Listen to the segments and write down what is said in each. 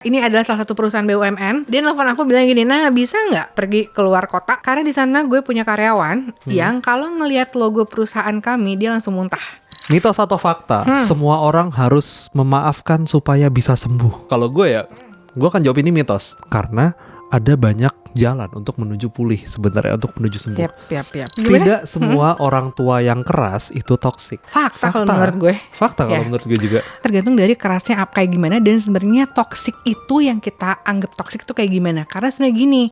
Ini adalah salah satu perusahaan BUMN. Dia nelfon aku bilang gini, nah bisa nggak pergi keluar kota? Karena di sana gue punya karyawan yang kalau ngelihat logo perusahaan kami dia langsung muntah. Mitos atau fakta? Semua orang harus memaafkan supaya bisa sembuh. Kalau gue akan jawab ini mitos. Karena ada banyak jalan untuk menuju pulih sebenarnya, untuk menuju sembuh. Yap. Tidak semua orang tua yang keras itu toksik. Fakta kalau menurut gue. Fakta kalau menurut gue juga. Tergantung dari kerasnya apa kayak gimana, dan sebenarnya toksik itu yang kita anggap toksik itu kayak gimana. Karena sebenarnya gini.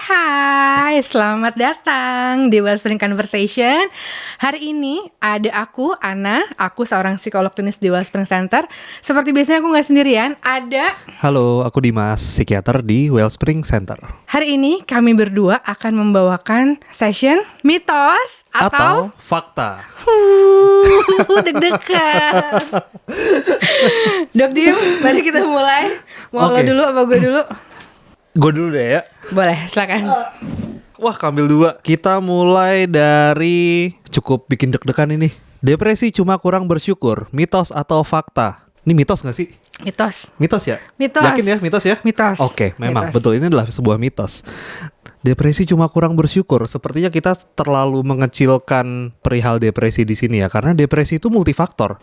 Hai, selamat datang di Wellspring Conversation. Hari ini ada aku, Ana, aku seorang psikolog klinis di Wellspring Center. Seperti biasanya aku gak sendirian, ada... Halo, aku Dimas, psikiater di Wellspring Center. Hari ini kami berdua akan membawakan session mitos atau fakta. Deg-degan. Dok Dim, mari kita mulai. Mau lo dulu apa gue dulu? Gue dulu deh ya. Boleh, silakan. Wah, kambil dua. Kita mulai dari cukup bikin deg-degan ini. Depresi cuma kurang bersyukur, mitos atau fakta? Ini mitos gak sih? Mitos ya? Mitos. Yakin ya mitos ya? Mitos. Oke, memang Mitos. betul, ini adalah sebuah mitos. Depresi cuma kurang bersyukur. Sepertinya kita terlalu mengecilkan perihal depresi di sini ya, karena depresi itu multifaktor.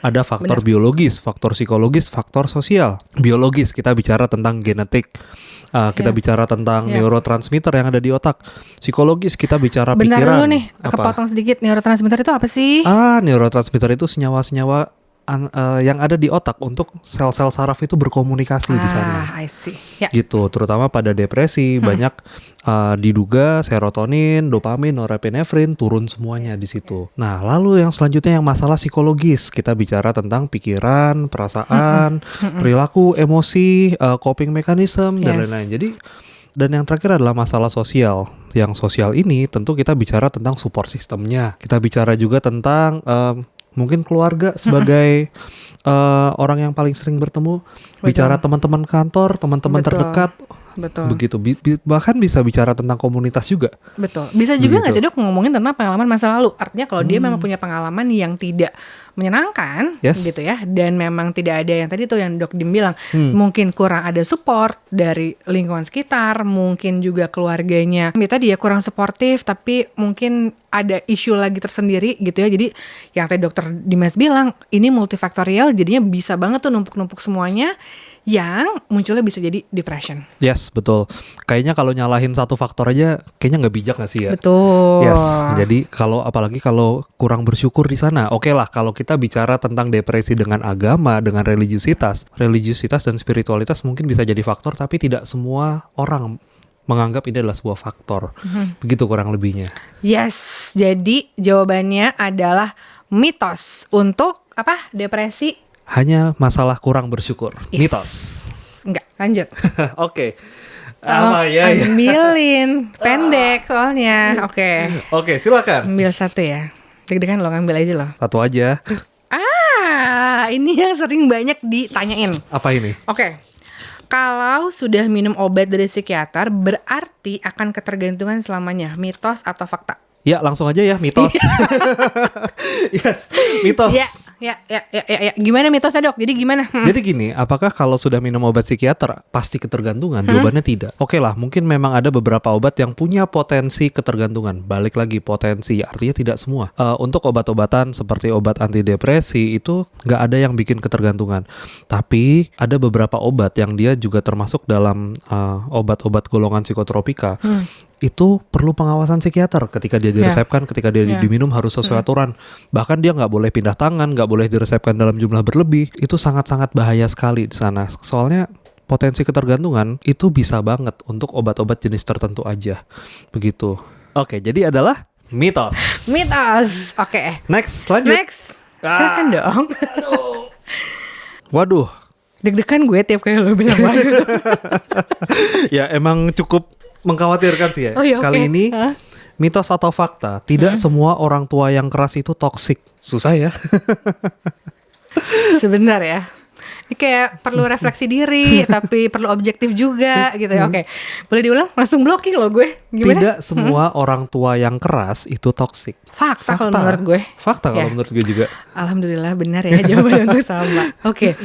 Ada faktor biologis, faktor psikologis, faktor sosial. Biologis kita bicara tentang genetik, kita bicara tentang neurotransmitter yang ada di otak. Psikologis kita bicara Bentar pikiran. dulu nih, kepotong sedikit. Neurotransmitter itu apa sih? Neurotransmitter itu senyawa-senyawa yang ada di otak untuk sel-sel saraf itu berkomunikasi di sana. I see. Ya. Gitu, terutama pada depresi banyak diduga serotonin, dopamin, norepinefrin turun semuanya di situ. Nah, lalu yang selanjutnya yang masalah psikologis, kita bicara tentang pikiran, perasaan, perilaku, emosi, coping mechanism dan lain-lain. Jadi dan yang terakhir adalah masalah sosial. Yang sosial ini tentu kita bicara tentang support sistemnya. Kita bicara juga tentang mungkin keluarga sebagai orang yang paling sering bertemu. Bicara teman-teman kantor, teman-teman terdekat. Betul. Begitu. Bahkan bisa bicara tentang komunitas juga. Betul. Bisa juga nggak sih Dok ngomongin tentang pengalaman masa lalu? Artinya kalau dia memang punya pengalaman yang tidak menyenangkan, gitu ya, dan memang tidak ada yang tadi tuh yang Dok Dim bilang, mungkin kurang ada support dari lingkungan sekitar, mungkin juga keluarganya. Tadi ya kurang suportif, tapi mungkin ada isu lagi tersendiri gitu ya. Jadi yang tadi Dokter Dimas bilang, ini multifaktorial, jadinya bisa banget tuh numpuk-numpuk semuanya, yang munculnya bisa jadi depression. Yes, betul. Kayaknya kalau nyalahin satu faktor aja kayaknya nggak bijak nggak sih ya? Betul. Yes, jadi apalagi kalau kurang bersyukur di sana. Oke lah, kalau kita bicara tentang depresi dengan agama, dengan religiusitas dan spiritualitas mungkin bisa jadi faktor, tapi tidak semua orang menganggap ini adalah sebuah faktor. Begitu kurang lebihnya. Yes, jadi jawabannya adalah mitos untuk apa? Depresi. Hanya masalah kurang bersyukur. Yes. Mitos. Enggak, lanjut. Oke. Ambilin pendek soalnya. Oke, silakan. Ambil satu ya. Deg-degan lo, ngambil aja lo. Satu aja. Ini yang sering banyak ditanyain. Apa ini? Oke. Kalau sudah minum obat dari psikiater, berarti akan ketergantungan selamanya. Mitos atau fakta? Ya, langsung aja ya, mitos. Yes, mitos. Ya. Gimana mitosnya Dok? Jadi gimana? Jadi gini, apakah kalau sudah minum obat psikiater pasti ketergantungan? Jawabannya tidak. Oke lah, mungkin memang ada beberapa obat yang punya potensi ketergantungan. Balik lagi, potensi, artinya tidak semua. Untuk obat-obatan seperti obat antidepresi itu nggak ada yang bikin ketergantungan. Tapi ada beberapa obat yang dia juga termasuk dalam obat-obat golongan psikotropika. Itu perlu pengawasan psikiater ketika dia diresepkan, ketika dia diminum harus sesuai aturan. Bahkan dia nggak boleh pindah tangan, nggak boleh diresepkan dalam jumlah berlebih. Itu sangat-sangat bahaya sekali di sana. Soalnya potensi ketergantungan itu bisa banget untuk obat-obat jenis tertentu aja. Begitu. Oke, jadi adalah mitos. Mitos. Oke. Next, lanjut. Silakan dong. Waduh. Deg-degan gue tiap kali lo bilang waduh. Ya emang cukup mengkhawatirkan sih ya. Okay. Kali ini mitos atau fakta, tidak semua orang tua yang keras itu toksik. Susah ya. Sebentar ya. Kayak perlu refleksi diri, tapi perlu objektif juga gitu ya. Oke, boleh diulang? Langsung blocking loh gue. Gimana? Tidak semua orang tua yang keras itu toksik. Fakta kalau menurut gue. Fakta kalau menurut gue juga. Alhamdulillah benar ya jawaban untuk sama. Oke.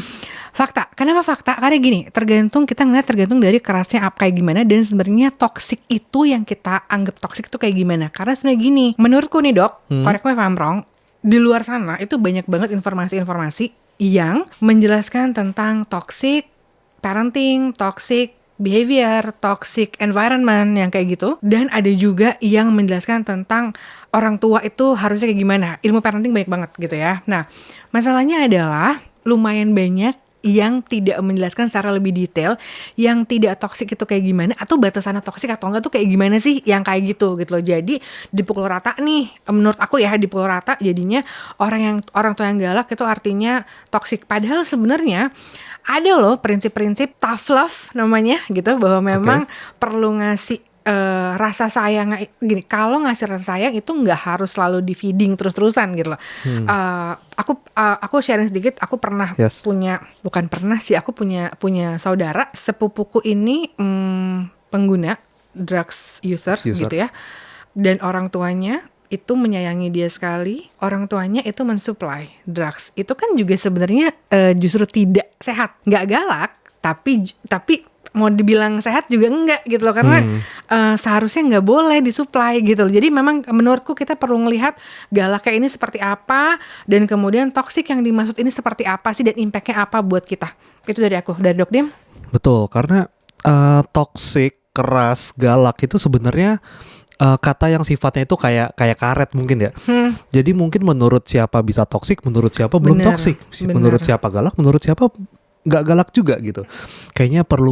Fakta. Kenapa fakta? Karena gini, kita ngeliat tergantung dari kerasnya apa kayak gimana, dan sebenarnya toksik itu yang kita anggap toksik itu kayak gimana. Karena sebenarnya gini, menurutku nih dok, correct me if I'm wrong, di luar sana itu banyak banget informasi-informasi yang menjelaskan tentang toxic parenting, toxic behavior, toxic environment yang kayak gitu. Dan ada juga yang menjelaskan tentang orang tua itu harusnya kayak gimana. Ilmu parenting banyak banget gitu ya. Nah, masalahnya adalah lumayan banyak yang tidak menjelaskan secara lebih detail yang tidak toksik itu kayak gimana, atau batasannya toksik atau enggak tuh kayak gimana sih yang kayak gitu loh. Jadi dipukul rata nih, menurut aku ya, dipukul rata jadinya orang tua yang galak itu artinya toksik. Padahal sebenarnya ada loh prinsip-prinsip tough love namanya gitu, bahwa memang perlu ngasih rasa sayang. Gini, kalau ngasih rasa sayang itu nggak harus selalu di feeding terus-terusan gitu loh. Aku sharing sedikit. Aku pernah aku punya saudara sepupuku ini pengguna drugs user gitu ya, dan orang tuanya itu menyayangi dia sekali. Orang tuanya itu mensupply drugs. Itu kan juga sebenarnya justru tidak sehat. Nggak galak, tapi mau dibilang sehat juga enggak gitu loh, karena seharusnya nggak boleh disuplai gitu loh. Jadi memang menurutku kita perlu ngelihat galaknya ini seperti apa, dan kemudian toksik yang dimaksud ini seperti apa sih, dan impactnya apa buat kita. Itu dari aku, dari Dok Dim. Betul, karena toksik, keras, galak itu sebenarnya kata yang sifatnya itu kayak karet mungkin ya. Jadi mungkin menurut siapa bisa toksik, menurut siapa belum toksik. Menurut siapa galak, menurut siapa nggak galak juga gitu. Kayaknya perlu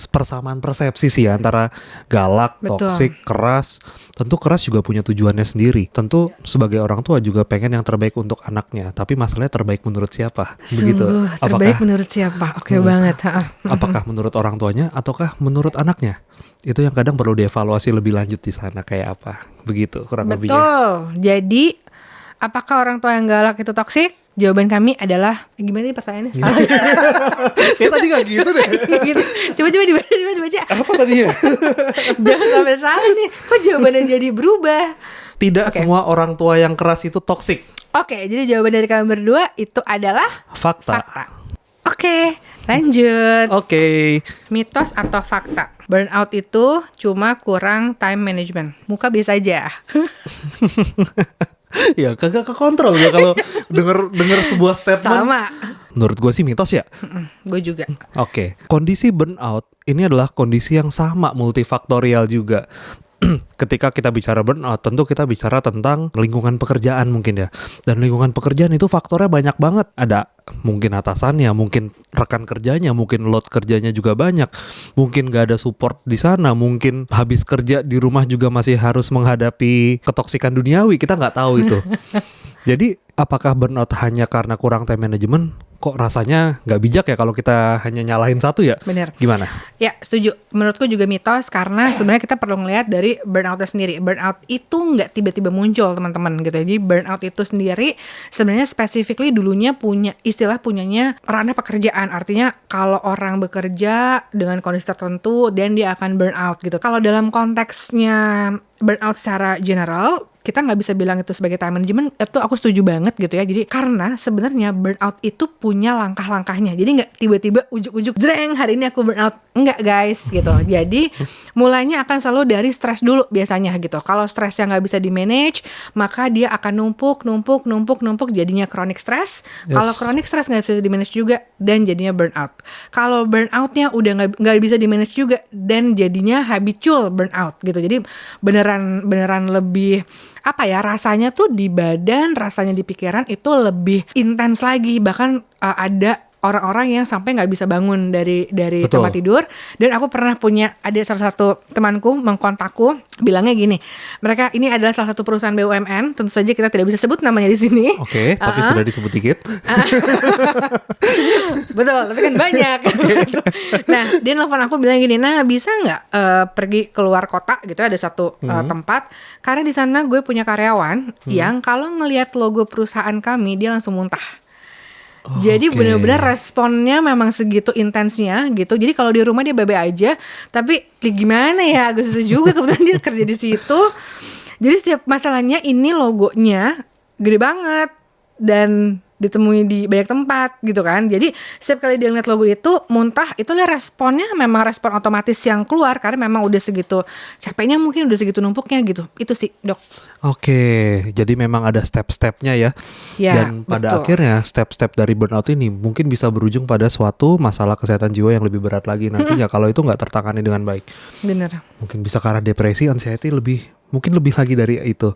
persamaan persepsi sih antara galak, toksik, keras. Tentu keras juga punya tujuannya sendiri. Tentu sebagai orang tua juga pengen yang terbaik untuk anaknya. Tapi masalahnya terbaik menurut siapa? Begitu. Terbaik menurut siapa? Oke banget. Apakah menurut orang tuanya ataukah menurut anaknya? Itu yang kadang perlu dievaluasi lebih lanjut di sana kayak apa. Begitu kurang lebihnya. Betul. Jadi apakah orang tua yang galak itu toksik? Jawaban kami adalah, gimana sih pertanyaannya? Kayak tadi gak gitu deh. Coba dibaca. Apa tadinya? Jangan sampai salah nih. Kok jawabannya jadi berubah? Tidak semua orang tua yang keras itu toksik. Oke, jadi jawaban dari kami berdua itu adalah fakta. Oke, lanjut. Mitos atau fakta? Burnout itu cuma kurang time management. Muka biasa aja. Ya kagak kekontrol ya kalau denger sebuah statement. Sama. Menurut gue sih mitos ya. Gue juga. Kondisi burnout ini adalah kondisi yang sama multifaktorial juga. Ketika kita bicara burnout, tentu kita bicara tentang lingkungan pekerjaan mungkin ya. Dan lingkungan pekerjaan itu faktornya banyak banget. Ada mungkin atasannya, mungkin rekan kerjanya, mungkin load kerjanya juga banyak. Mungkin gak ada support di sana, mungkin habis kerja di rumah juga masih harus menghadapi ketoksikan duniawi. Kita nggak tahu itu. Jadi apakah burnout hanya karena kurang time management? Kok rasanya nggak bijak ya kalau kita hanya nyalahin satu ya? Bener. Gimana? Ya setuju. Menurutku juga mitos, karena sebenarnya kita perlu ngelihat dari burnoutnya sendiri. Burnout itu nggak tiba-tiba muncul teman-teman gitu. Jadi burnout itu sendiri sebenarnya specifically dulunya punyanya ranah pekerjaan. Artinya kalau orang bekerja dengan kondisi tertentu dan dia akan burnout gitu. Kalau dalam konteksnya burnout secara general, kita nggak bisa bilang itu sebagai time management. Itu aku setuju banget gitu ya. Jadi karena sebenarnya burnout itu punya langkah-langkahnya. Jadi nggak tiba-tiba ujuk-ujuk jreng hari ini aku burnout. Enggak guys gitu. Jadi mulainya akan selalu dari stres dulu biasanya gitu. Kalau stresnya nggak bisa di manage, maka dia akan numpuk jadinya chronic stress. Kalau chronic stress nggak bisa di manage juga, dan jadinya burnout. Kalau burnoutnya udah nggak bisa di manage juga, dan jadinya habitual burnout gitu. Jadi beneran lebih rasanya tuh di badan, rasanya di pikiran itu lebih intens lagi. Bahkan ada orang-orang yang sampai nggak bisa bangun dari tempat tidur. Dan aku pernah ada salah satu temanku mengkontakku, bilangnya gini, mereka ini adalah salah satu perusahaan BUMN, tentu saja kita tidak bisa sebut namanya di sini. Tapi sudah disebut dikit. Betul, tapi kan banyak. Nah, dia nelfon aku bilang gini, nah bisa nggak pergi keluar kota gitu, ada satu tempat, karena di sana gue punya karyawan yang kalau ngelihat logo perusahaan kami dia langsung muntah. Jadi benar-benar responnya memang segitu intensnya gitu. Jadi kalau di rumah dia bebe aja, tapi gimana ya, agak susah juga kebetulan dia kerja di situ. Jadi setiap masalahnya ini logonya gede banget dan ditemui di banyak tempat gitu kan. Jadi setiap kali dia ngeliat logo itu muntah, itulah responnya memang respon otomatis yang keluar karena memang udah segitu capeknya, mungkin udah segitu numpuknya gitu. Itu sih, Dok. Oke, jadi memang ada step-stepnya ya. Dan pada akhirnya step-step dari burnout ini mungkin bisa berujung pada suatu masalah kesehatan jiwa yang lebih berat lagi nantinya kalau itu nggak tertangani dengan baik. Bener. Mungkin bisa ke arah depresi, anxiety, mungkin lebih lagi dari itu.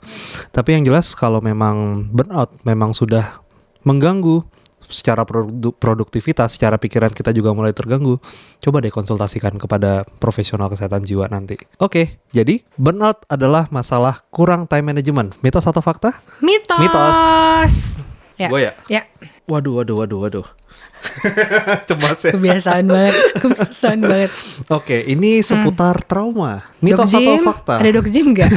Tapi yang jelas kalau memang burnout memang sudah mengganggu secara produktivitas, secara pikiran kita juga mulai terganggu, coba deh konsultasikan kepada profesional kesehatan jiwa nanti. Oke, jadi burnout adalah masalah kurang time management. Mitos atau fakta? Mitos. Ya. Gue ya? Ya. Waduh. Cemas ya. Kebiasaan banget. Oke, ini seputar trauma. Mitos atau fakta? Ada Dok Jim gak?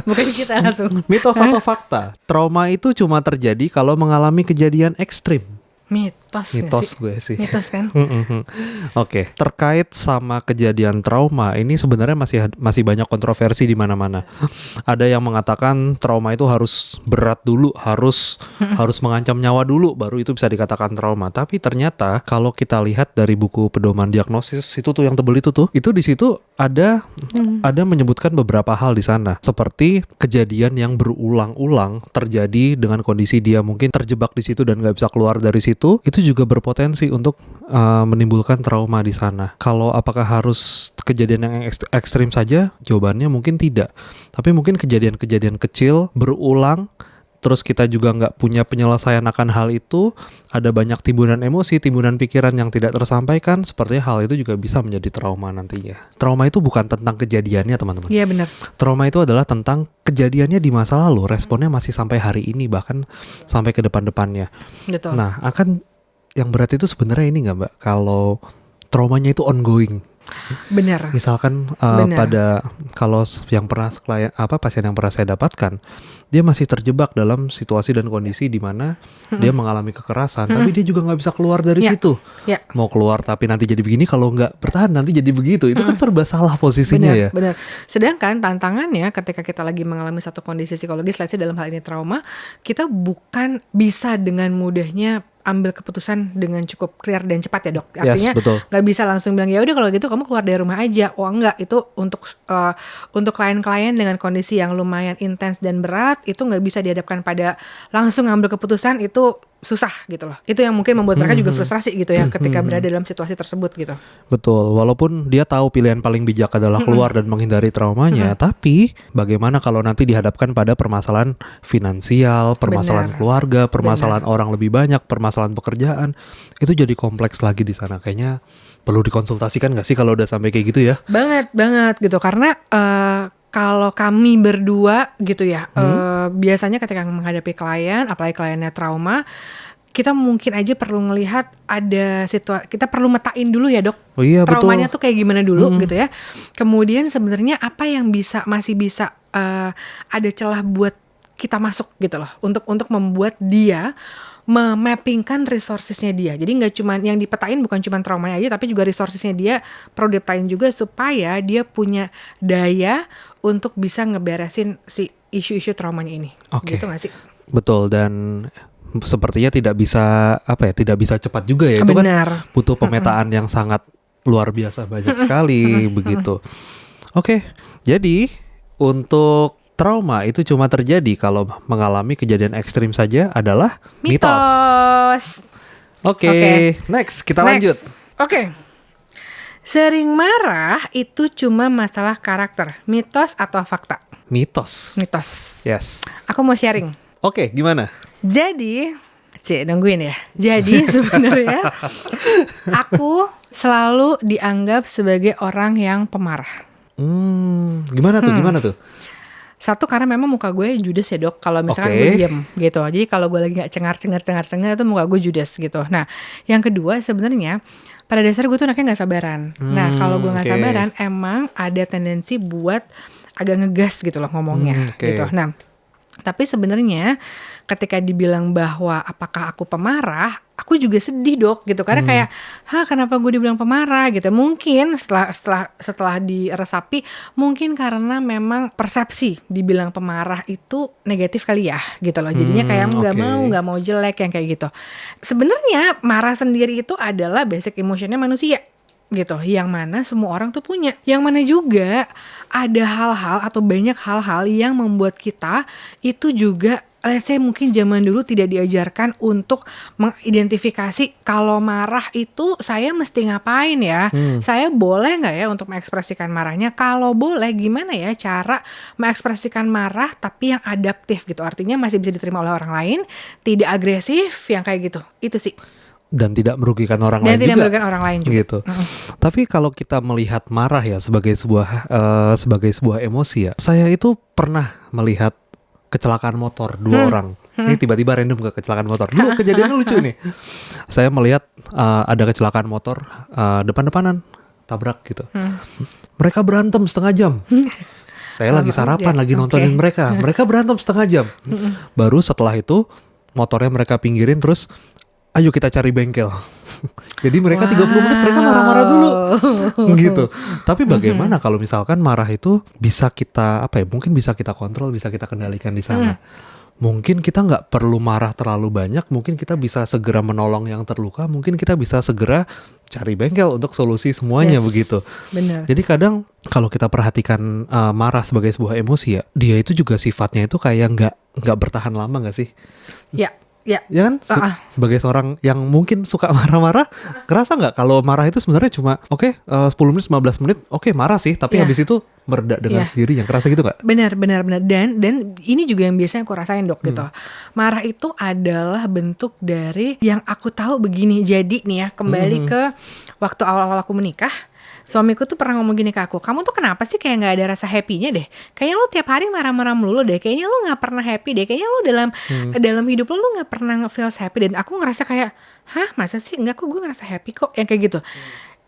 Bukan kita langsung. Mitos atau fakta? Trauma itu cuma terjadi kalau mengalami kejadian ekstrim. Mitos gue sih. Mitos kan? Oke, terkait sama kejadian trauma ini sebenarnya masih banyak kontroversi di mana-mana. Ada yang mengatakan trauma itu harus berat dulu, harus mengancam nyawa dulu baru itu bisa dikatakan trauma. Tapi ternyata kalau kita lihat dari buku pedoman diagnosis itu tuh yang tebel itu di situ ada menyebutkan beberapa hal di sana. Seperti kejadian yang berulang-ulang terjadi dengan kondisi dia mungkin terjebak di situ dan nggak bisa keluar dari situ. Itu juga berpotensi untuk menimbulkan trauma di sana. Kalau apakah harus kejadian yang ekstrim saja? Jawabannya mungkin tidak. Tapi mungkin kejadian-kejadian kecil berulang, terus kita juga nggak punya penyelesaian akan hal itu, ada banyak timbunan emosi, timbunan pikiran yang tidak tersampaikan, sepertinya hal itu juga bisa menjadi trauma nantinya. Trauma itu bukan tentang kejadiannya, teman-teman. Iya, benar. Trauma itu adalah tentang kejadiannya di masa lalu, responnya masih sampai hari ini, bahkan sampai ke depan-depannya. Betul. Nah, akan yang berat itu sebenarnya ini nggak, Mbak? Kalau traumanya itu ongoing. Benar. Misalkan pada kalau yang pernah pasien yang pernah saya dapatkan, dia masih terjebak dalam situasi dan kondisi di mana dia mengalami kekerasan, tapi dia juga nggak bisa keluar dari situ. Mau keluar tapi nanti jadi begini, kalau nggak bertahan nanti jadi begitu. Itu kan serba salah posisinya. Benar, ya. Benar. Sedangkan tantangannya ketika kita lagi mengalami satu kondisi psikologis, let's say dalam hal ini trauma, kita bukan bisa dengan mudahnya ambil keputusan dengan cukup clear dan cepat ya, Dok. Artinya nggak bisa langsung bilang ya udah kalau gitu kamu keluar dari rumah aja. Oh enggak, itu untuk klien-klien dengan kondisi yang lumayan intens dan berat itu nggak bisa dihadapkan pada langsung ngambil keputusan, itu susah gitu loh. Itu yang mungkin membuat mereka juga frustrasi gitu ya ketika berada dalam situasi tersebut gitu. Betul, walaupun dia tahu pilihan paling bijak adalah keluar dan menghindari traumanya, tapi bagaimana kalau nanti dihadapkan pada permasalahan finansial, permasalahan keluarga, permasalahan orang lebih banyak, permasalahan pekerjaan, itu jadi kompleks lagi di sana. Kayaknya perlu dikonsultasikan nggak sih kalau udah sampai kayak gitu ya? Banget gitu, karena kalau kami berdua gitu ya, biasanya ketika menghadapi klien, apalagi kliennya trauma, kita mungkin aja perlu ngelihat ada situasi, kita perlu metain dulu ya, Dok. Oh iya, traumanya betul. tuh kayak gimana dulu gitu ya. Kemudian sebenarnya apa yang masih bisa ada celah buat kita masuk gitu loh, untuk membuat dia memappingkan resourcesnya dia. Jadi nggak cuma yang dipetain, bukan cuma traumanya aja, tapi juga resourcesnya dia perlu dipetain juga supaya dia punya daya untuk bisa ngeberesin si isu-isu traumanya ini. Gitu nggak sih? Betul, dan sepertinya tidak bisa cepat juga ya. Itu kan butuh pemetaan yang sangat luar biasa, banyak sekali begitu. Oke, jadi untuk trauma itu cuma terjadi kalau mengalami kejadian ekstrim saja adalah mitos. Oke, next kita lanjut. Oke. Sering marah itu cuma masalah karakter. Mitos atau fakta? Mitos. Yes. Aku mau sharing. Oke, gimana? Jadi, nungguin ya. Jadi sebenarnya aku selalu dianggap sebagai orang yang pemarah. Gimana tuh? Satu, karena memang muka gue judes ya, Dok. Kalau misalkan gue diem gitu. Jadi kalau gue lagi gak cengar-cengar itu muka gue judes gitu. Nah, yang kedua sebenarnya pada dasar gue tuh anaknya gak sabaran. Nah, kalau gue gak sabaran emang ada tendensi buat agak ngegas gitu loh ngomongnya gitu. Nah, Tapi sebenarnya ketika dibilang bahwa apakah aku pemarah, aku juga sedih Dok gitu. Karena kayak, kenapa gue dibilang pemarah gitu. Mungkin setelah diresapi, mungkin karena memang persepsi dibilang pemarah itu negatif kali ya gitu loh. Jadinya kayak nggak mau jelek yang kayak gitu. Sebenarnya marah sendiri itu adalah basic emotionnya manusia gitu, yang mana semua orang tuh punya, yang mana juga ada hal-hal atau banyak hal-hal yang membuat kita itu juga, let's say mungkin zaman dulu tidak diajarkan untuk mengidentifikasi kalau marah itu saya mesti ngapain ya, saya boleh nggak ya untuk mengekspresikan marahnya, kalau boleh gimana ya cara mengekspresikan marah tapi yang adaptif gitu, artinya masih bisa diterima oleh orang lain, tidak agresif yang kayak gitu, itu sih. Dan tidak merugikan orang lain juga. Dan tidak merugikan orang lain juga. Gitu. Tapi kalau kita melihat marah ya sebagai sebuah emosi ya. Saya itu pernah melihat kecelakaan motor 2 orang. Ini tiba-tiba random ke kecelakaan motor. Dulu kejadiannya lucu nih. Saya melihat ada kecelakaan motor depan-depanan, tabrak gitu. Mereka berantem setengah jam. Saya lagi sarapan, lagi nontonin mereka. Mereka berantem setengah jam. Baru setelah itu motornya mereka pinggirin terus, ayo kita cari bengkel. Jadi mereka 30 menit mereka marah-marah dulu gitu. Tapi bagaimana kalau misalkan marah itu bisa kita mungkin bisa kita kontrol, bisa kita kendalikan di sana. Mungkin kita nggak perlu marah terlalu banyak, mungkin kita bisa segera menolong yang terluka, mungkin kita bisa segera cari bengkel untuk solusi semuanya begitu. Benar. Jadi kadang kalau kita perhatikan marah sebagai sebuah emosi ya, dia itu juga sifatnya itu kayak nggak bertahan lama nggak sih? Ya. Ya kan? Sebagai seorang yang mungkin suka marah-marah, kerasa nggak kalau marah itu sebenarnya cuma 10 menit 15 menit marah sih, tapi habis itu mereda dengan sendirinya, kerasa gitu nggak? Benar. Dan ini juga yang biasanya aku rasain Dok gitu. Marah itu adalah bentuk dari yang aku tahu begini. Jadi nih ya, kembali ke waktu awal-awal aku menikah. Suamiku tuh pernah ngomong gini ke aku, kamu tuh kenapa sih kayak gak ada rasa happy-nya deh? Kayaknya lu tiap hari marah-marah melulu deh. Kayaknya lu gak pernah happy deh. Kayaknya lu dalam hidup lu gak pernah nge-feel happy. Dan aku ngerasa kayak, masa sih? Enggak kok, gue ngerasa happy kok. Yang kayak gitu.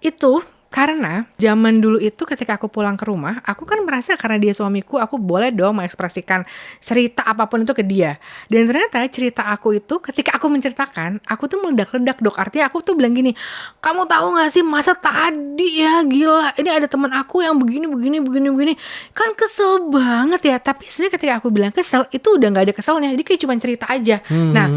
Itu karena zaman dulu itu ketika aku pulang ke rumah, aku kan merasa karena dia suamiku, aku boleh dong mengekspresikan cerita apapun itu ke dia. Dan ternyata cerita aku itu ketika aku menceritakan, aku tuh meledak-ledak Dok. Artinya aku tuh bilang gini, kamu tahu gak sih masa tadi ya gila, ini ada teman aku yang begini. Kan kesel banget ya. Tapi sebenarnya ketika aku bilang kesel, itu udah gak ada keselnya. Jadi kayak cuma cerita aja. Nah,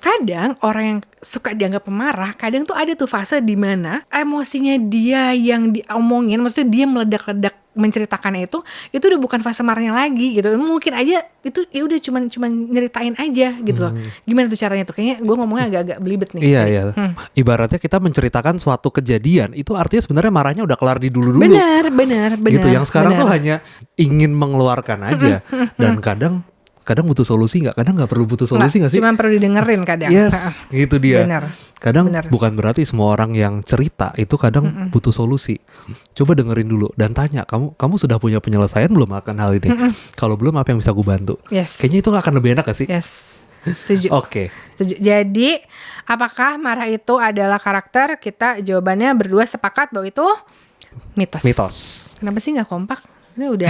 kadang orang yang suka dianggap pemarah, kadang tuh ada tuh fase di mana emosinya dia yang diomongin, maksudnya dia meledak-ledak menceritakannya itu udah bukan fase marahnya lagi gitu. Mungkin aja itu ya udah cuman nyeritain aja gitu loh. Gimana tuh caranya tuh? Kayaknya gue ngomongnya agak-agak belibet nih. Iya. Ibaratnya kita menceritakan suatu kejadian, itu artinya sebenarnya marahnya udah kelar di dulu-dulu. Benar. Gitu. Yang sekarang tuh hanya ingin mengeluarkan aja. Dan kadang butuh solusi nggak? Kadang nggak perlu butuh solusi nggak sih? Cuma perlu didengerin kadang. Yes, gitu dia. Benar. Kadang bukan berarti semua orang yang cerita itu kadang butuh solusi. Coba dengerin dulu dan tanya, kamu sudah punya penyelesaian belum akan hal ini? Kalau belum, apa yang bisa aku bantu? Yes. Kayaknya itu akan lebih enak gak sih? Yes. Setuju. Oke. Setuju. Jadi, apakah marah itu adalah karakter? Kita jawabannya berdua sepakat bahwa itu mitos. Kenapa sih nggak kompak? Ini udah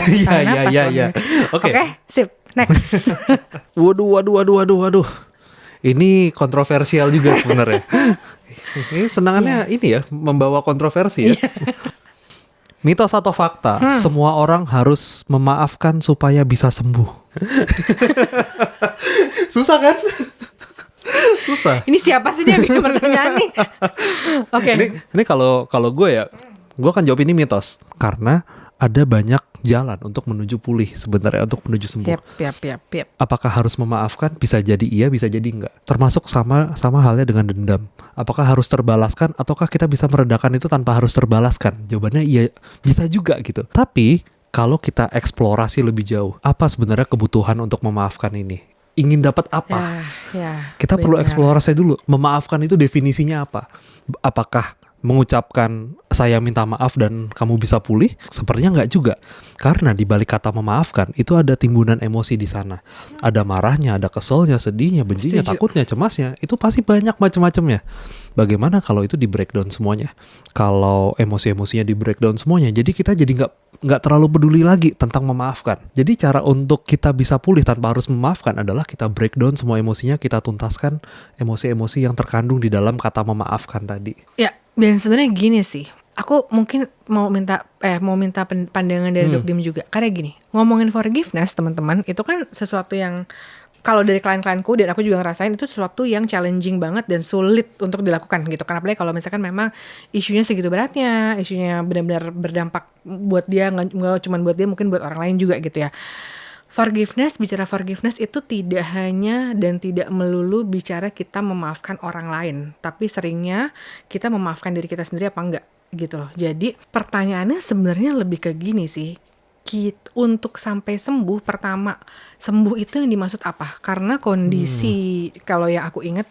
Iya. Oke, sip. Next. Waduh. Ini kontroversial juga sebenarnya. Ini senangannya ini ya, membawa kontroversi ya. Mitos atau fakta? Semua orang harus memaafkan supaya bisa sembuh. Susah kan? Susah. Ini siapa sih dia bikin pertanyaan nih? Oke. Ini kalau gue akan jawab ini mitos karena ada banyak jalan untuk menuju pulih sebenarnya, untuk menuju sembuh. Yap. Apakah harus memaafkan? Bisa jadi iya, bisa jadi enggak. Termasuk sama halnya dengan dendam. Apakah harus terbalaskan ataukah kita bisa meredakan itu tanpa harus terbalaskan? Jawabannya iya, bisa juga gitu. Tapi kalau kita eksplorasi lebih jauh, apa sebenarnya kebutuhan untuk memaafkan ini? Ingin dapat apa? Kita perlu eksplorasi dulu. Memaafkan itu definisinya apa? Apakah mengucapkan saya minta maaf dan kamu bisa pulih? Sepertinya nggak juga. Karena di balik kata memaafkan itu ada timbunan emosi di sana. Ada marahnya, ada keselnya, sedihnya, bencinya, takutnya, cemasnya. Itu pasti banyak macam-macamnya. Bagaimana kalau itu di breakdown semuanya? Kalau emosi-emosinya di breakdown semuanya, jadi kita jadi nggak terlalu peduli lagi tentang memaafkan. Jadi cara untuk kita bisa pulih tanpa harus memaafkan adalah kita breakdown semua emosinya, kita tuntaskan emosi-emosi yang terkandung di dalam kata memaafkan tadi. Ya, dan sebenarnya gini sih. Aku mungkin mau minta pandangan dari Dok Dim juga. Karena gini, ngomongin forgiveness teman-teman, itu kan sesuatu yang kalau dari klien-klienku dan aku juga ngerasain itu sesuatu yang challenging banget dan sulit untuk dilakukan gitu. Karena apalagi kalau misalkan memang isunya segitu beratnya, isunya benar-benar berdampak buat dia, nggak cuma buat dia, mungkin buat orang lain juga gitu ya. Bicara forgiveness itu tidak hanya dan tidak melulu bicara kita memaafkan orang lain, tapi seringnya kita memaafkan diri kita sendiri apa enggak gitu loh. Jadi pertanyaannya sebenarnya lebih ke gini sih. Untuk sampai sembuh, pertama sembuh itu yang dimaksud apa? Karena kondisi kalau yang aku ingat,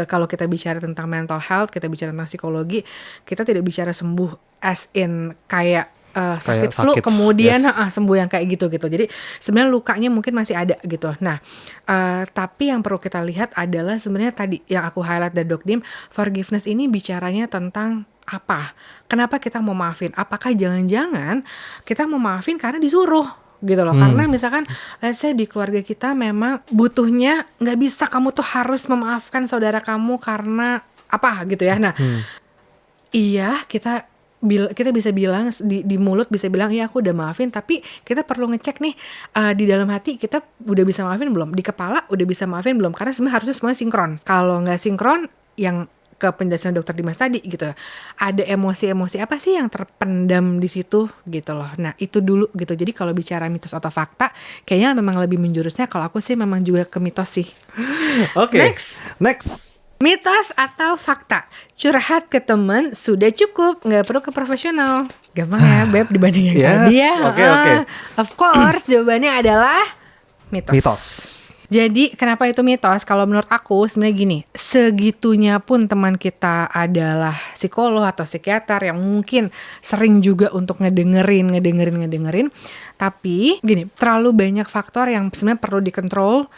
kalau kita bicara tentang mental health, kita bicara tentang psikologi, kita tidak bicara sembuh as in kayak sakit flu kemudian sembuh yang kayak gitu. Jadi sebenarnya lukanya mungkin masih ada gitu. Nah, tapi yang perlu kita lihat adalah sebenarnya tadi yang aku highlight dari Dok Dim, forgiveness ini bicaranya tentang apa? Kenapa kita mau maafin? Apakah jangan-jangan kita mau maafin karena disuruh gitu loh? Karena misalkan let's say di keluarga kita memang butuhnya nggak bisa kamu tuh harus memaafkan saudara kamu karena apa gitu ya. Nah, iya kita bisa bilang di mulut bisa bilang iya aku udah maafin, tapi kita perlu ngecek nih di dalam hati kita udah bisa maafin belum, di kepala udah bisa maafin belum, karena sebenarnya harusnya semuanya sinkron. Kalau nggak sinkron, yang ke penjelasan Dokter Dimas tadi gitu, ada emosi-emosi apa sih yang terpendam di situ gitu loh. Nah itu dulu gitu. Jadi kalau bicara mitos atau fakta, kayaknya memang lebih menjurusnya kalau aku sih memang juga ke mitos sih. Oke. Next. Mitos atau fakta? Curhat ke teman sudah cukup, nggak perlu ke profesional. Gampang ya Beb dibanding yang tadi ya. Oke. Of course jawabannya adalah mitos. Jadi kenapa itu mitos? Kalau menurut aku sebenarnya gini, segitunya pun teman kita adalah psikolog atau psikiater yang mungkin sering juga untuk ngedengerin, tapi gini, terlalu banyak faktor yang sebenarnya perlu dikontrol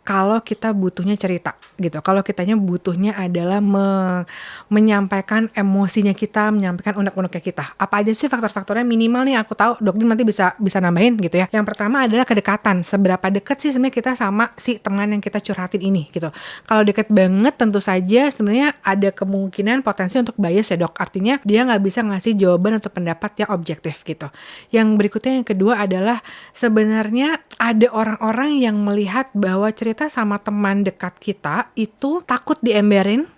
kalau kita butuhnya cerita gitu. Kalau kitanya butuhnya adalah menyampaikan emosinya kita, menyampaikan unek-uneknya kita. Apa aja sih faktor-faktornya? Minimal nih aku tahu, Dok Dim nanti bisa nambahin gitu ya. Yang pertama adalah kedekatan. Seberapa dekat sih sebenarnya kita sama si teman yang kita curhatin ini gitu. Kalau dekat banget tentu saja sebenarnya ada kemungkinan potensi untuk bias ya Dok. Artinya dia nggak bisa ngasih jawaban atau pendapat yang objektif gitu. Yang berikutnya yang kedua adalah sebenarnya ada orang-orang yang melihat bahwa cerita sama teman dekat kita itu takut diemberin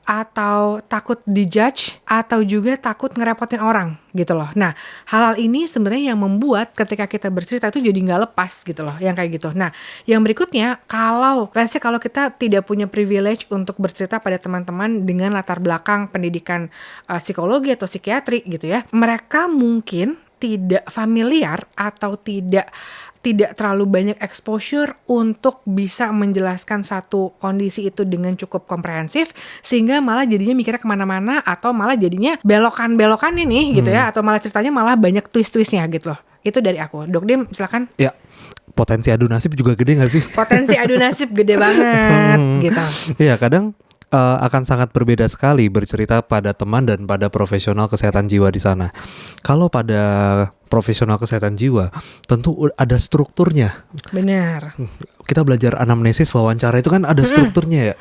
atau takut dijudge atau juga takut ngerepotin orang gitu loh. Nah hal-hal ini sebenarnya yang membuat ketika kita bercerita itu jadi nggak lepas gitu loh, yang kayak gitu. Nah yang berikutnya, kalau kita tidak punya privilege untuk bercerita pada teman-teman dengan latar belakang pendidikan psikologi atau psikiatri gitu ya, mereka mungkin tidak familiar atau tidak terlalu banyak exposure untuk bisa menjelaskan satu kondisi itu dengan cukup komprehensif, sehingga malah jadinya mikirnya kemana-mana atau malah jadinya belokan ini gitu ya, atau malah ceritanya malah banyak twist-twistnya gitu loh. Itu dari aku. Dok Dim silakan. Ya, potensi adu nasib juga gede gak sih? Potensi adu nasib gede banget gitu. Iya, kadang akan sangat berbeda sekali bercerita pada teman dan pada profesional kesehatan jiwa di sana. Kalau pada profesional kesehatan jiwa, tentu ada strukturnya. Benar. Kita belajar anamnesis wawancara itu kan ada strukturnya ya.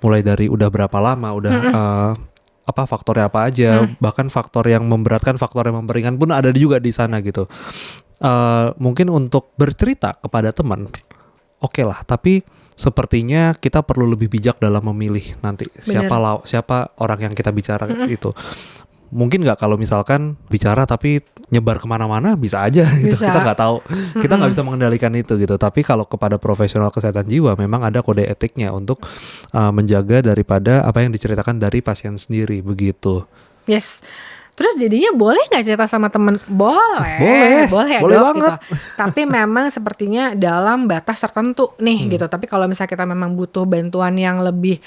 Mulai dari udah berapa lama, faktornya apa aja, bahkan faktor yang memberatkan, faktor yang memperingan pun ada juga di sana gitu. Mungkin untuk bercerita kepada teman, oke lah, tapi sepertinya kita perlu lebih bijak dalam memilih nanti siapa orang yang kita bicara itu. Mungkin nggak kalau misalkan bicara tapi nyebar kemana-mana, bisa aja gitu. Kita nggak tahu, kita nggak bisa mengendalikan itu gitu. Tapi kalau kepada profesional kesehatan jiwa memang ada kode etiknya untuk menjaga daripada apa yang diceritakan dari pasien sendiri begitu. Yes. Terus jadinya boleh nggak cerita sama temen? Boleh boleh dok, banget. Gitu. Tapi memang sepertinya dalam batas tertentu nih gitu. Tapi kalau misalnya kita memang butuh bantuan yang lebih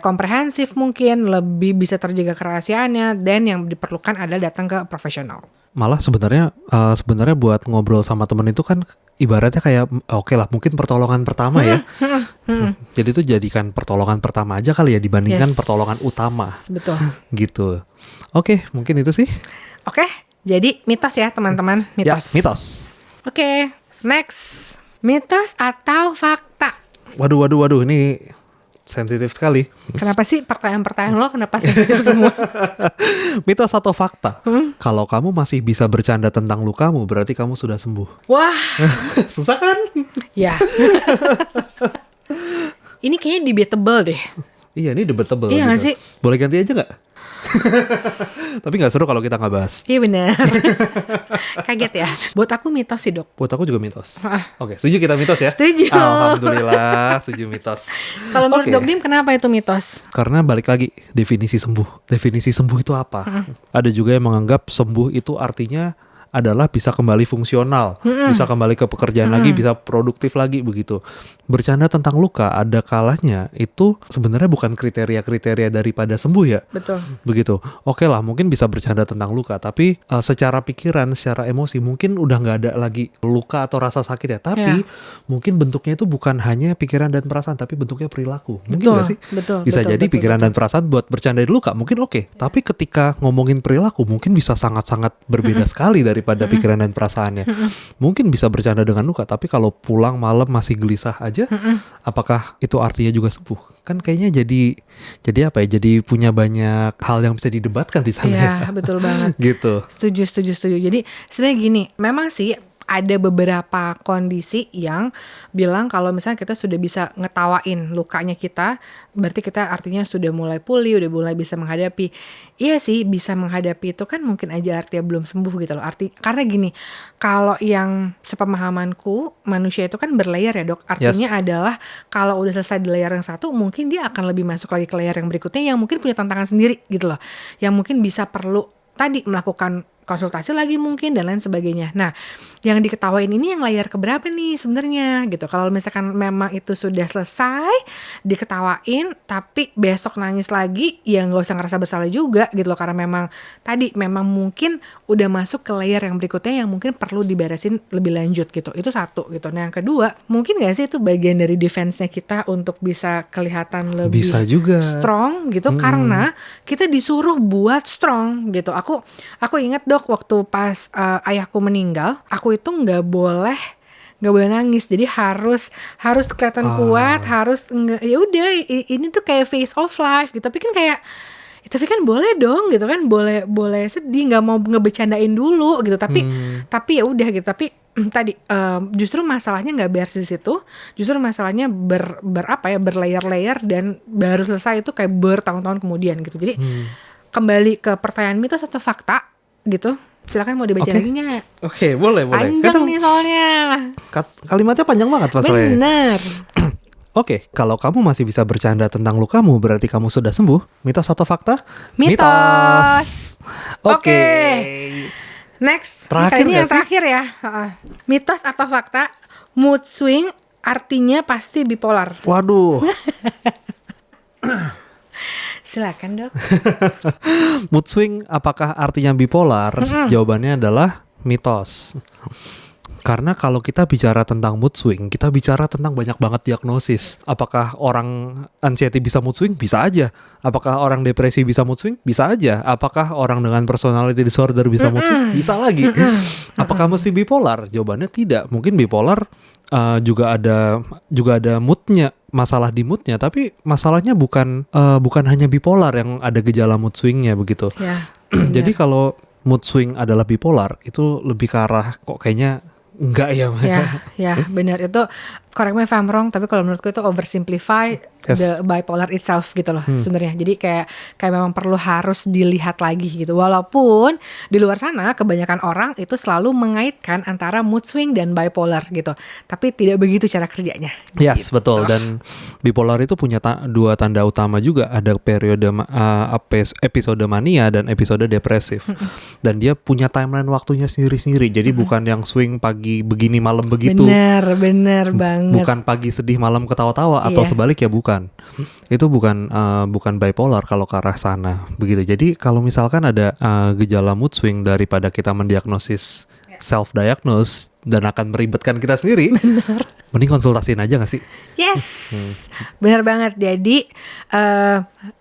komprehensif, mungkin lebih bisa terjaga kerahasiaannya, dan yang diperlukan adalah datang ke profesional. Malah sebenarnya buat ngobrol sama temen itu kan ibaratnya kayak oke lah, mungkin pertolongan pertama ya. Jadi tuh jadikan pertolongan pertama aja kali ya dibandingkan pertolongan utama. Betul. Gitu. Oke, mungkin itu sih. Oke, jadi mitos ya teman-teman, mitos. Ya, mitos. Oke, next. Mitos atau fakta? Waduh, ini sensitif sekali. Kenapa sih pertanyaan-pertanyaan lo kenapa sensitif semua? Mitos atau fakta? Kalau kamu masih bisa bercanda tentang lukamu, berarti kamu sudah sembuh. Wah. Susah kan? Ya. Ini kayaknya debatable deh. Iya, ini debatable. Iya gak sih? Boleh ganti aja gak? Tapi gak seru kalau kita gak bahas. Iya benar. Kaget ya. Buat aku mitos sih dok. Buat aku juga mitos. Oke, setuju kita mitos ya? Setuju. Alhamdulillah, setuju mitos. Kalau menurut Dok Dim, kenapa itu mitos? Karena balik lagi, definisi sembuh. Definisi sembuh itu apa? Ada juga yang menganggap sembuh itu artinya adalah bisa kembali fungsional, bisa kembali ke pekerjaan lagi, bisa produktif lagi begitu. Bercanda tentang luka ada kalanya itu sebenarnya bukan kriteria-kriteria daripada sembuh ya. Betul. Begitu. Oke lah, mungkin bisa bercanda tentang luka, tapi secara pikiran, secara emosi mungkin udah nggak ada lagi luka atau rasa sakit ya. Tapi mungkin bentuknya itu bukan hanya pikiran dan perasaan, tapi bentuknya perilaku. Mungkin nggak sih? Betul. Bisa jadi pikiran dan perasaan buat bercandain luka mungkin oke. Tapi ketika ngomongin perilaku mungkin bisa sangat-sangat berbeda sekali daripada pikiran dan perasaannya. Mungkin bisa bercanda dengan luka, tapi kalau pulang malam masih gelisah aja, apakah itu artinya juga sembuh? Kan kayaknya jadi apa ya? Jadi punya banyak hal yang bisa didebatkan di sana. Iya, betul banget. Gitu. Setuju. Jadi sebenarnya gini, memang sih ada beberapa kondisi yang bilang kalau misalnya kita sudah bisa ngetawain lukanya kita, berarti kita artinya sudah mulai pulih, udah mulai bisa menghadapi. Iya sih, bisa menghadapi itu kan mungkin aja artinya belum sembuh gitu loh. Karena gini, kalau yang sepemahamanku, manusia itu kan berlayer ya dok. Artinya adalah kalau udah selesai di layer yang satu, mungkin dia akan lebih masuk lagi ke layer yang berikutnya yang mungkin punya tantangan sendiri gitu loh. Yang mungkin bisa perlu tadi melakukan konsultasi lagi mungkin dan lain sebagainya. Nah, yang diketawain ini yang layar keberapa nih sebenarnya gitu. Kalau misalkan memang itu sudah selesai diketawain tapi besok nangis lagi, ya nggak usah ngerasa bersalah juga gitu loh, karena memang mungkin udah masuk ke layer yang berikutnya yang mungkin perlu diberesin lebih lanjut gitu. Itu satu gitu. Nah, yang kedua, mungkin nggak sih itu bagian dari defense-nya kita untuk bisa kelihatan lebih bisa juga strong gitu, karena kita disuruh buat strong gitu. Aku ingat dok, waktu pas ayahku meninggal, aku itu nggak boleh nangis, jadi harus kelihatan kuat, harus nggak, ya udah ini tuh kayak face of life gitu. Tapi kan boleh dong gitu kan, boleh sedih, nggak mau ngebecandain dulu gitu, tapi ya udah gitu. Tapi tadi justru masalahnya nggak beres di situ, justru masalahnya berlayer-layer dan baru selesai itu kayak bertahun-tahun kemudian gitu. Jadi kembali ke pertanyaan mitos atau fakta gitu, silakan mau dibaca lagi nggak? Oke, boleh. Panjang nih soalnya. Kalimatnya panjang banget masalahnya. Bener. Oke, kalau kamu masih bisa bercanda tentang lukamu, berarti kamu sudah sembuh. Mitos atau fakta? Mitos. Oke. Next. Terakhir ini yang terakhir ya. Mitos atau fakta? Mood swing artinya pasti bipolar. Waduh. Silakan dok. Mood swing apakah artinya bipolar? Jawabannya adalah mitos. Karena kalau kita bicara tentang mood swing, kita bicara tentang banyak banget diagnosis. Apakah orang anxiety bisa mood swing? Bisa aja. Apakah orang depresi bisa mood swing? Bisa aja. Apakah orang dengan personality disorder bisa mood swing? Bisa lagi. Apakah mesti bipolar? Jawabannya tidak. Mungkin bipolar juga ada moodnya, masalah di moodnya, tapi masalahnya bukan hanya bipolar yang ada gejala mood swingnya begitu. Jadi kalau mood swing adalah bipolar, itu lebih ke arah kok kayaknya enggak ya. Ya benar, itu correct me if I'm wrong, tapi kalau menurutku itu oversimplify the bipolar itself gitu loh sebenarnya. Jadi kayak memang perlu harus dilihat lagi gitu. Walaupun di luar sana kebanyakan orang itu selalu mengaitkan antara mood swing dan bipolar gitu. Tapi tidak begitu cara kerjanya. Yes, gitu. Betul. Dan bipolar itu punya dua tanda utama juga. Ada periode episode mania dan episode depresif. Dan dia punya timeline waktunya sendiri-sendiri. Jadi bukan yang swing pagi begini malam begitu. Bener banget. Bukan pagi sedih malam ketawa-tawa atau sebalik ya bukan. Itu bukan bipolar kalau ke arah sana begitu. Jadi kalau misalkan ada gejala mood swing, daripada kita mendiagnosis self diagnose dan akan meribetkan kita sendiri, mending konsultasiin aja gak sih? Yes, benar banget. Jadi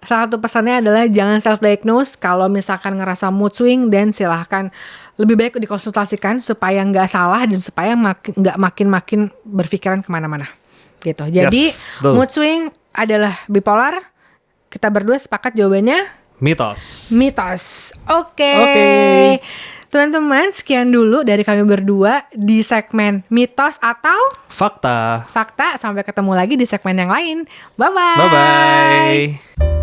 salah satu pesannya adalah jangan self diagnose. Kalau misalkan ngerasa mood swing, dan silahkan lebih baik dikonsultasikan supaya nggak salah dan supaya nggak makin berpikiran kemana-mana gitu. Jadi mood swing adalah bipolar. Kita berdua sepakat jawabannya mitos. Oke. Teman-teman, sekian dulu dari kami berdua di segmen mitos atau fakta. Sampai ketemu lagi di segmen yang lain. Bye-bye. Bye-bye.